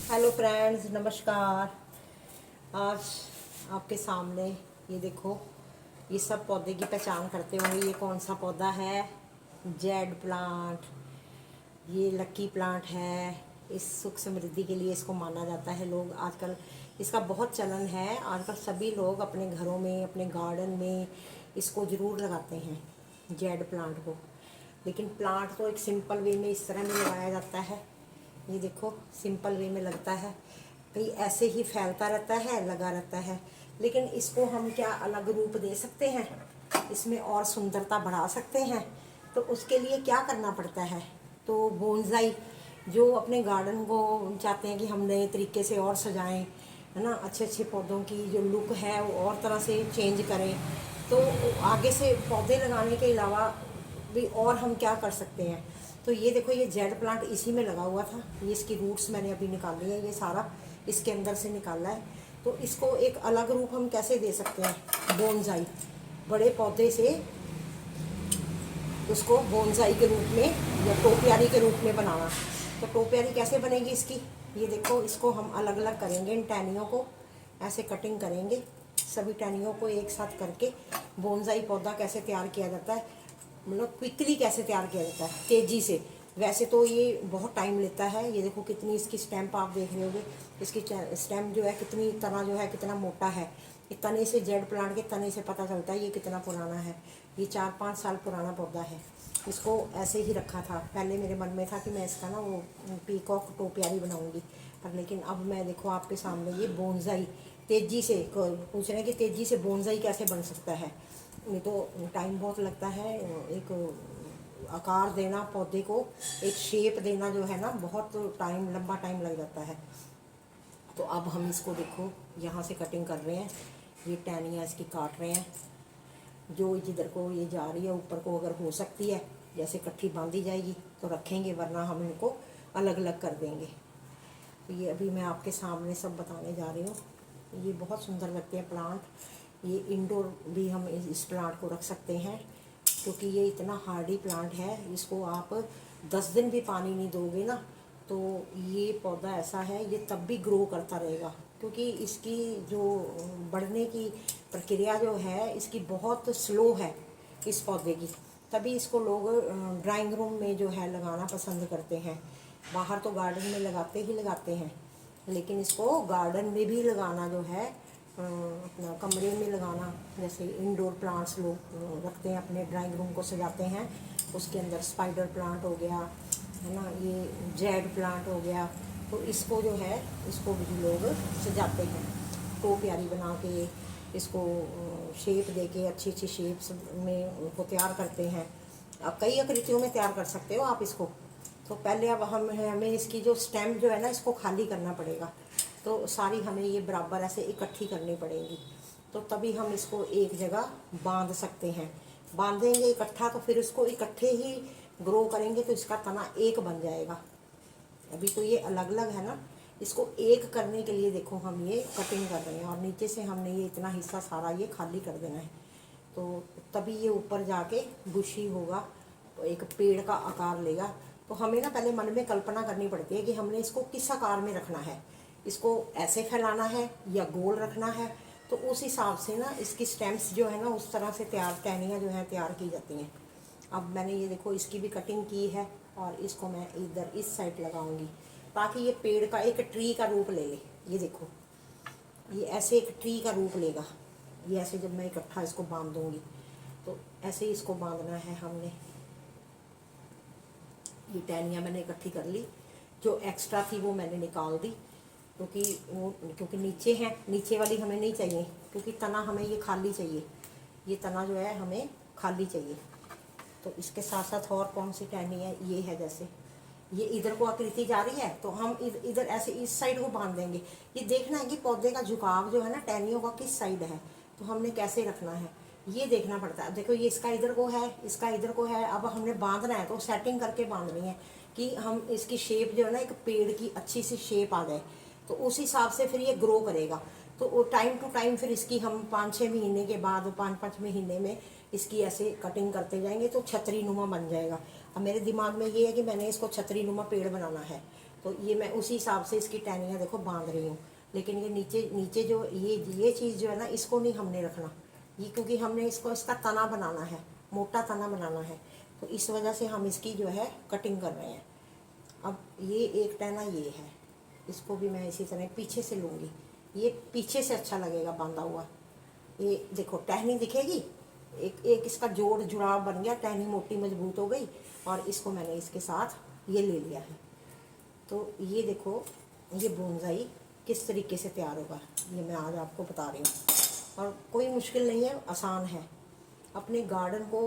Hello friends, नमस्कार। आज आपके सामने ये देखो, ये सब पौधे की पहचान करते होंगे। ये कौन सा पौधा है? Jade plant. ये लकी प्लांट है। इस सुख समृद्धि के लिए इसको माना जाता है। लोग आजकल इसका बहुत चलन है। आजकल सभी लोग अपने घरों में, अपने गार्डन में इसको ज़रूर लगाते हैं, जेड प्लांट को। लेकिन प्लांट तो एक सिंपल वे में इस तरह में लगाया जाता है। ये देखो, सिंपल वे में लगता है, कहीं ऐसे ही फैलता रहता है, लगा रहता है। लेकिन इसको हम क्या अलग रूप दे सकते हैं, इसमें और सुंदरता बढ़ा सकते हैं। तो उसके लिए क्या करना पड़ता है? तो बोनसाई, जो अपने गार्डन को चाहते हैं कि हम नए तरीके से और सजाएं, है ना, अच्छे अच्छे पौधों की जो लुक है वो और तरह से चेंज करें, तो आगे से पौधे लगाने के अलावा भी और हम क्या कर सकते हैं? तो ये देखो, ये जेड प्लांट इसी में लगा हुआ था। ये इसकी रूट्स मैंने अभी निकाली है, ये सारा इसके अंदर से निकाला है। तो इसको एक अलग रूप हम कैसे दे सकते हैं? बोनसाई, बड़े पौधे से उसको बोनसाई के रूप में या टोपियारी के रूप में बनाना। तो टोपियारी कैसे बनेगी इसकी? ये देखो, इसको हम अलग अलग करेंगे। इन टहनियों को ऐसे कटिंग करेंगे, सभी टहनियों को एक साथ करके बोनसाई पौधा कैसे तैयार किया जाता है, मतलब क्विकली कैसे तैयार किया जाता है, तेज़ी से। वैसे तो ये बहुत टाइम लेता है। ये देखो कितनी इसकी स्टेम्प आप देख रहे होगे। इसकी स्टेम जो है, कितनी तना जो है, कितना मोटा है। ये तने से, जेड प्लांट के तने से पता चलता है ये कितना पुराना है। ये 4-5 साल पुराना पौधा है। इसको ऐसे ही रखा था। पहले मेरे मन में था कि मैं इसका ना वो पीकॉक टोपियारी बनाऊंगी, पर लेकिन अब मैं देखो आपके सामने ये बोनसाई तेज़ी से पूछ रहे हैं कि तेज़ी से बोनसाई कैसे बन सकता है। नहीं तो टाइम बहुत लगता है। एक आकार देना पौधे को, एक शेप देना जो है ना, बहुत टाइम, लंबा टाइम लग जाता है। तो अब हम इसको देखो यहाँ से कटिंग कर रहे हैं। ये टहनियाँ इसकी काट रहे हैं। जो जिधर को ये जा रही है ऊपर को अगर हो सकती है जैसे इकट्ठी बांधी जाएगी तो रखेंगे, वरना हम इनको अलग अलग कर देंगे। तो ये अभी मैं आपके सामने सब बताने जा रही हूँ। ये बहुत सुंदर लगते हैं प्लांट। ये इंडोर भी हम इस प्लांट को रख सकते हैं, क्योंकि ये इतना हार्डी प्लांट है। इसको आप 10 दिन भी पानी नहीं दोगे ना, तो ये पौधा ऐसा है, ये तब भी ग्रो करता रहेगा। क्योंकि इसकी जो बढ़ने की प्रक्रिया जो है, इसकी बहुत स्लो है इस पौधे की। तभी इसको लोग ड्राइंग रूम में जो है लगाना पसंद करते हैं। बाहर तो गार्डन में लगाते ही लगाते हैं, लेकिन इसको गार्डन में भी लगाना जो है, अपना कमरे में लगाना, जैसे इंडोर प्लांट्स लोग रखते हैं, अपने ड्राइंग रूम को सजाते हैं। उसके अंदर स्पाइडर प्लांट हो गया, है ना, ये जेड प्लांट हो गया। तो इसको जो है, इसको भी लोग सजाते हैं, टोपियारी बना के इसको शेप दे के, अच्छी अच्छी शेप्स में उनको तैयार करते हैं। अब कई आकृतियों में तैयार कर सकते हो आप इसको। तो पहले अब हमें इसकी जो स्टेम जो है ना, इसको खाली करना पड़ेगा। तो सारी हमें ये बराबर ऐसे इकट्ठी करनी पड़ेगी, तो तभी हम इसको एक जगह बांध सकते हैं। बांधेंगे इकट्ठा तो फिर इसको इकट्ठे ही ग्रो करेंगे, तो इसका तना एक बन जाएगा। अभी तो ये अलग अलग है ना, इसको एक करने के लिए देखो हम ये कटिंग कर रहे हैं, और नीचे से हमने ये इतना हिस्सा सारा ये खाली कर देना है। तो तभी ये ऊपर जाके बुशी होगा, एक पेड़ का आकार लेगा। तो हमें ना पहले मन में कल्पना करनी पड़ती है कि हमने इसको किस आकार में रखना है, इसको ऐसे फैलाना है या गोल रखना है। तो उस हिसाब से ना इसकी स्टेम्स जो है ना, उस तरह से तैयार, टहनियाँ जो हैं तैयार की जाती हैं। अब मैंने ये देखो इसकी भी कटिंग की है, और इसको मैं इधर इस साइड लगाऊंगी, ताकि ये पेड़ का एक ट्री का रूप ले ले। ये देखो, ये ऐसे एक ट्री का रूप लेगा। ये ऐसे जब मैं इकट्ठा इसको बांध दूंगी, तो ऐसे ही इसको बांधना है हमने। ये टहनियाँ मैंने इकट्ठी कर ली, जो एक्स्ट्रा थी वो मैंने निकाल दी, क्योंकि नीचे है, नीचे वाली हमें नहीं चाहिए, क्योंकि तना हमें ये खाली चाहिए। ये तना जो है हमें खाली चाहिए। तो इसके साथ साथ और कौन सी टहनी है, ये है, जैसे ये इधर को आकृति जा रही है, तो हम इधर ऐसे इस साइड को बांध देंगे। ये देखना है कि पौधे का झुकाव जो है ना, टहनियों का किस साइड है, तो हमने कैसे रखना है ये देखना पड़ता है। देखो, ये इसका इधर को है, इसका इधर को है। अब हमने बांधना है तो सेटिंग करके बांधनी है, कि हम इसकी शेप जो है ना, एक पेड़ की अच्छी सी शेप आ जाए। तो उस हिसाब से फिर ये ग्रो करेगा। तो टाइम टू टाइम फिर इसकी हम 5-6 महीने के बाद, 5-5 महीने में इसकी ऐसे कटिंग करते जाएंगे, तो छतरी नुमा बन जाएगा। अब मेरे दिमाग में ये है कि मैंने इसको छतरी नुमा पेड़ बनाना है। तो ये मैं उसी हिसाब से इसकी टहनियाँ देखो बांध रही हूँ। लेकिन ये नीचे नीचे जो ये चीज़ जो है ना, इसको नहीं हमने रखना, ये क्योंकि हमने इसका तना बनाना है, मोटा तना बनाना है, तो इस वजह से हम इसकी जो है कटिंग कर रहे हैं। अब ये एक टहना ये है, इसको भी मैं इसी तरह पीछे से लूँगी, ये पीछे से अच्छा लगेगा बांधा हुआ। ये देखो टहनी दिखेगी, एक इसका जोड़ जुड़ाव बन गया, टहनी मोटी मजबूत हो गई, और इसको मैंने इसके साथ ये ले लिया है। तो ये देखो ये बोनसाई किस तरीके से तैयार होगा, ये मैं आज आपको बता रही हूँ। और कोई मुश्किल नहीं है, आसान है। अपने गार्डन को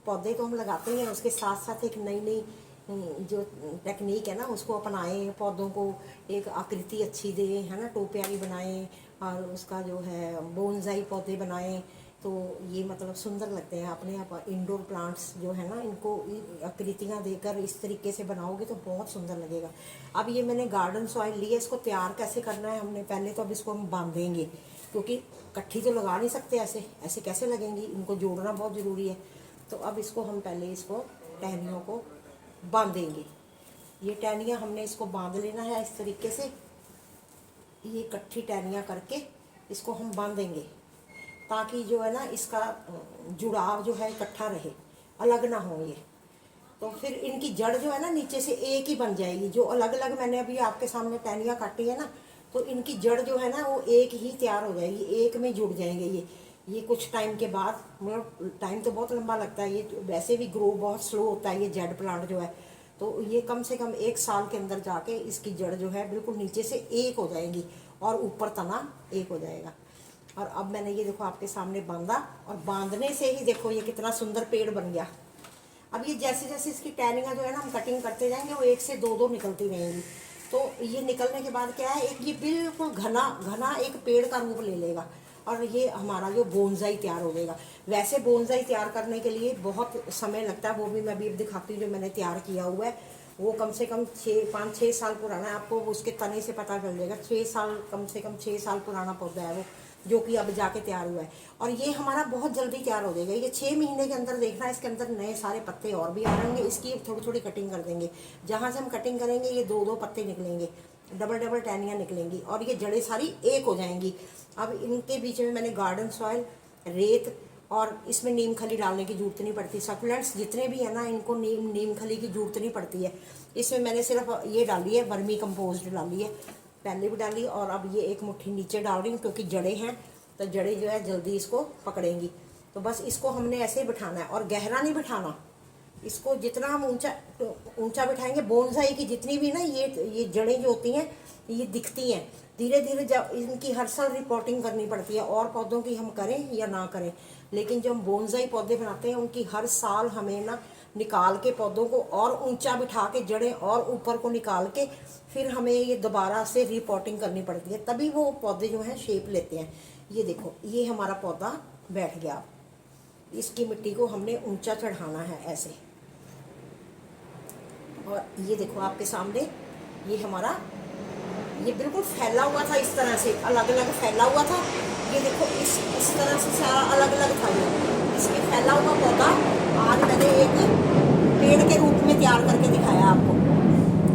पौधे तो हम लगाते हैं, उसके साथ साथ एक नई नई जो टेक्निक है ना उसको अपनाएं, पौधों को एक आकृति अच्छी दें, है ना, टोपियारी बनाएं, और उसका जो है बोनसाई पौधे बनाएं, तो ये मतलब सुंदर लगते हैं अपने आप। इंडोर प्लांट्स जो है ना, इनको आकृतियाँ देकर इस तरीके से बनाओगे तो बहुत सुंदर लगेगा। अब ये मैंने गार्डन सॉइल लिया, इसको तैयार कैसे करना है हमने पहले तो अब इसको हम बांधेंगे, क्योंकि कट्ठी तो लगा नहीं सकते, ऐसे ऐसे कैसे लगेंगी, इनको जोड़ना बहुत ज़रूरी है। तो अब इसको हम पहले इसको टहनियों को बांधेंगे। ये टहनियाँ हमने इसको बांध लेना है इस तरीके से, ये इकट्ठी टहनियाँ करके इसको हम बांधेंगे, ताकि जो है ना इसका जुड़ाव जो है इकट्ठा रहे, अलग ना हो ये। तो फिर इनकी जड़ जो है ना नीचे से एक ही बन जाएगी। जो अलग अलग मैंने अभी आपके सामने टहनियाँ काटी है ना, तो इनकी जड़ जो है ना वो एक ही तैयार हो जाएगी, एक में जुड़ जाएंगे ये कुछ टाइम के बाद। मतलब टाइम तो बहुत लंबा लगता है, ये वैसे भी ग्रो बहुत स्लो होता है ये जेड प्लांट जो है। तो ये कम से कम 1 साल के अंदर जाके इसकी जड़ जो है बिल्कुल नीचे से एक हो जाएगी, और ऊपर तना एक हो जाएगा। और अब मैंने ये देखो आपके सामने बांधा, और बांधने से ही देखो ये कितना सुंदर पेड़ बन गया। अब ये जैसे जैसे इसकी टहनियाँ जो है ना हम कटिंग करते जाएंगे, वो 1 से 2 निकलती रहेंगी। तो ये निकलने के बाद क्या है, एक ये बिल्कुल घना घना एक पेड़ का रूप ले लेगा, और ये हमारा जो बोनसाई तैयार हो जाएगा। वैसे बोनसाई तैयार करने के लिए बहुत समय लगता है, वो भी मैं अभी दिखाती हूँ जो मैंने तैयार किया हुआ है। वो कम से कम 5-6 साल पुराना है, आपको उसके तने से पता चल जाएगा। 6 साल, कम से कम 6 साल पुराना पौधा है वो, जो कि अब जाके तैयार हुआ है। और ये हमारा बहुत जल्दी तैयार हो जाएगा, ये 6 महीने के अंदर देखना इसके अंदर नए सारे पत्ते और भी आ रहेंगे। इसकी थोड़ी थोड़ी कटिंग कर देंगे, जहाँ से हम कटिंग करेंगे ये 2-2 पत्ते निकलेंगे, डबल डबल टहनियाँ निकलेंगी, और ये जड़ें सारी एक हो जाएंगी। अब इनके बीच में मैंने गार्डन सॉइल, रेत, और इसमें नीम खली डालने की जरूरत नहीं पड़ती। सकुलेंट्स जितने भी है ना, इनको नीम खली की जरूरत नहीं पड़ती है। इसमें मैंने सिर्फ ये डाली है, वर्मी कंपोस्ट डाली है, पहले भी डाली, और अब ये एक मुट्ठी नीचे डाल रही हूँ, क्योंकि जड़ें हैं तो जड़ें जो है जल्दी इसको पकड़ेंगी। तो बस इसको हमने ऐसे ही बिठाना है, और गहरा नहीं बिठाना इसको। जितना हम ऊंचा ऊंचा बिठाएंगे, बोनसाई की जितनी भी ना ये जड़ें जो होती हैं ये दिखती हैं। धीरे धीरे जब इनकी हर साल रिपोर्टिंग करनी पड़ती है, और पौधों की हम करें या ना करें, लेकिन जो हम बोनसाई पौधे बनाते हैं उनकी हर साल हमें ना निकाल के पौधों को और ऊंचा बिठा के, जड़ें और ऊपर को निकाल के, फिर हमें ये दोबारा से रिपोर्टिंग करनी पड़ती है, तभी वो पौधे जो हैं शेप लेते हैं। ये देखो ये हमारा पौधा बैठ गया, इसकी मिट्टी को हमने ऊंचा चढ़ाना है ऐसे। और ये देखो आपके सामने ये हमारा ये बिल्कुल फैला हुआ था, इस तरह से अलग अलग फैला हुआ था। ये देखो इस तरह से सारा अलग अलग था ये, इसमें फैला हुआ पौधा आज मैंने एक पेड़ के रूप में तैयार करके दिखाया आपको,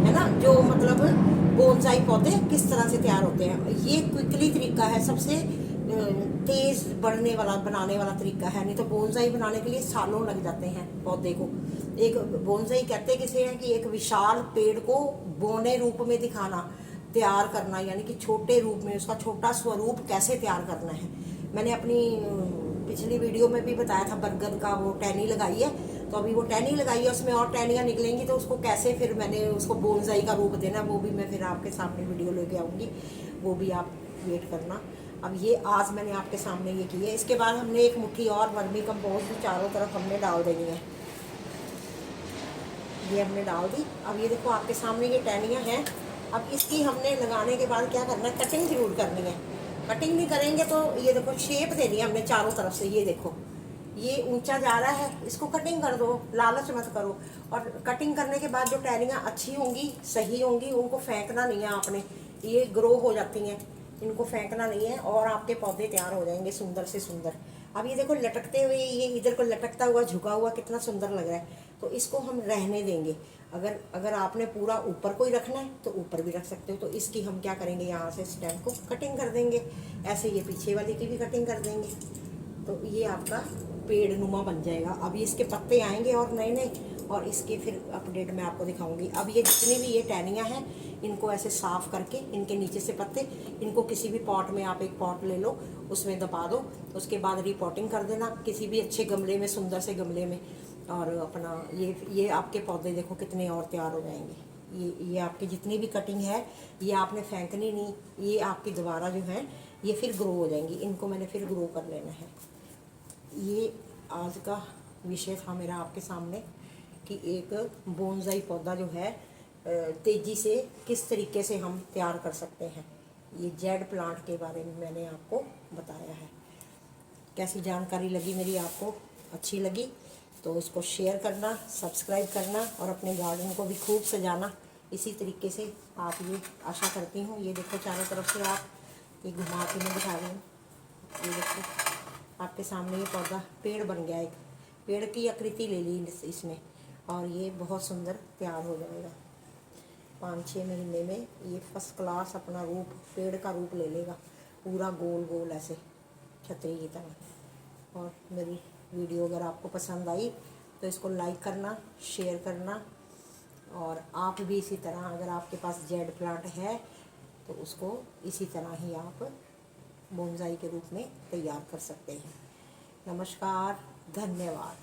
है ना। जो मतलब बोनसाई पौधे किस तरह से तैयार होते हैं, ये क्विकली तरीका है, सबसे तेज बढ़ने वाला बनाने वाला तरीका है। नहीं तो बोनसाई बनाने के लिए सालों लग जाते हैं पौधे को। एक बोनसाई कहते किसे हैं कि एक विशाल पेड़ को बोने रूप में दिखाना, तैयार करना, यानी कि छोटे रूप में उसका छोटा स्वरूप कैसे तैयार करना है। मैंने अपनी पिछली वीडियो में भी बताया था, बरगद का वो टहनी लगाई है, तो अभी वो टहनी लगाई है, उसमें और टहनियाँ निकलेंगी, तो उसको कैसे फिर मैंने उसको बोनसाई का रूप देना, वो भी मैं फिर आपके सामने वीडियो लेके आऊँगी, वो भी आप वेट करना। अब ये आज मैंने आपके सामने ये की है। इसके बाद हमने एक मुट्ठी और वर्मी कंपोस्ट चारों तरफ हमने डाल देनी है, ये हमने डाल दी। अब ये देखो आपके सामने ये टहनियाँ हैं। अब इसकी हमने लगाने के बाद क्या करना है, कटिंग जरूर करनी है। कटिंग नहीं करेंगे तो ये देखो शेप देनी है हमने चारों तरफ से। ये देखो ये ऊंचा जा रहा है, इसको कटिंग कर दो, लालच मत करो। और कटिंग करने के बाद जो टहनियाँ अच्छी होंगी, सही होंगी, उनको फेंकना नहीं है आपने, ये ग्रो हो जाती हैं, इनको फेंकना नहीं है, और आपके पौधे तैयार हो जाएंगे सुंदर से सुंदर। अब ये देखो लटकते हुए, ये इधर को लटकता हुआ झुका हुआ कितना सुंदर लग रहा है। तो इसको हम रहने देंगे। अगर अगर आपने पूरा ऊपर को ही रखना है तो ऊपर भी रख सकते हो। तो इसकी हम क्या करेंगे, यहाँ से स्टेम को कटिंग कर देंगे। ऐसे ये पीछे वाले की भी कटिंग कर देंगे। तो ये आपका पेड़ नुमा बन जाएगा। अभी इसके पत्ते आएंगे और नए नए, और इसके फिर अपडेट मैं आपको दिखाऊंगी। अब ये जितनी भी ये टहनियाँ हैं, इनको ऐसे साफ़ करके, इनके नीचे से पत्ते, इनको किसी भी पॉट में, आप एक पॉट ले लो, उसमें दबा दो। उसके बाद रिपोर्टिंग कर देना किसी भी अच्छे गमले में, सुंदर से गमले में। और अपना ये आपके पौधे देखो कितने और तैयार हो जाएंगे। ये आपकी जितनी भी कटिंग है, ये आपने फेंकनी नहीं, ये आपकी दोबारा जो है ये फिर ग्रो हो जाएंगी। इनको मैंने फिर ग्रो कर लेना है। ये आज का विषय था मेरा आपके सामने कि एक बोनसाई पौधा जो है तेज़ी से किस तरीके से हम तैयार कर सकते हैं। ये जेड प्लांट के बारे में मैंने आपको बताया है। कैसी जानकारी लगी मेरी आपको, अच्छी लगी तो इसको शेयर करना, सब्सक्राइब करना और अपने गार्डन को भी खूब सजाना। इसी तरीके से आप, ये आशा करती हूँ। ये देखो चारों तरफ से आप, ये घुमा के मैं दिखा रही हूँ। ये देखो आपके सामने ये पौधा पेड़ बन गया, एक पेड़ की आकृति ले ली इसने, और ये बहुत सुंदर तैयार हो जाएगा। 5-6 महीने में ये फर्स्ट क्लास अपना रूप, पेड़ का रूप ले लेगा, पूरा गोल गोल ऐसे छतरी की तरह। और मेरी वीडियो अगर आपको पसंद आई तो इसको लाइक करना, शेयर करना, और आप भी इसी तरह, अगर आपके पास जेड प्लांट है तो उसको इसी तरह ही आप बोनसाई के रूप में तैयार कर सकते हैं। नमस्कार, धन्यवाद।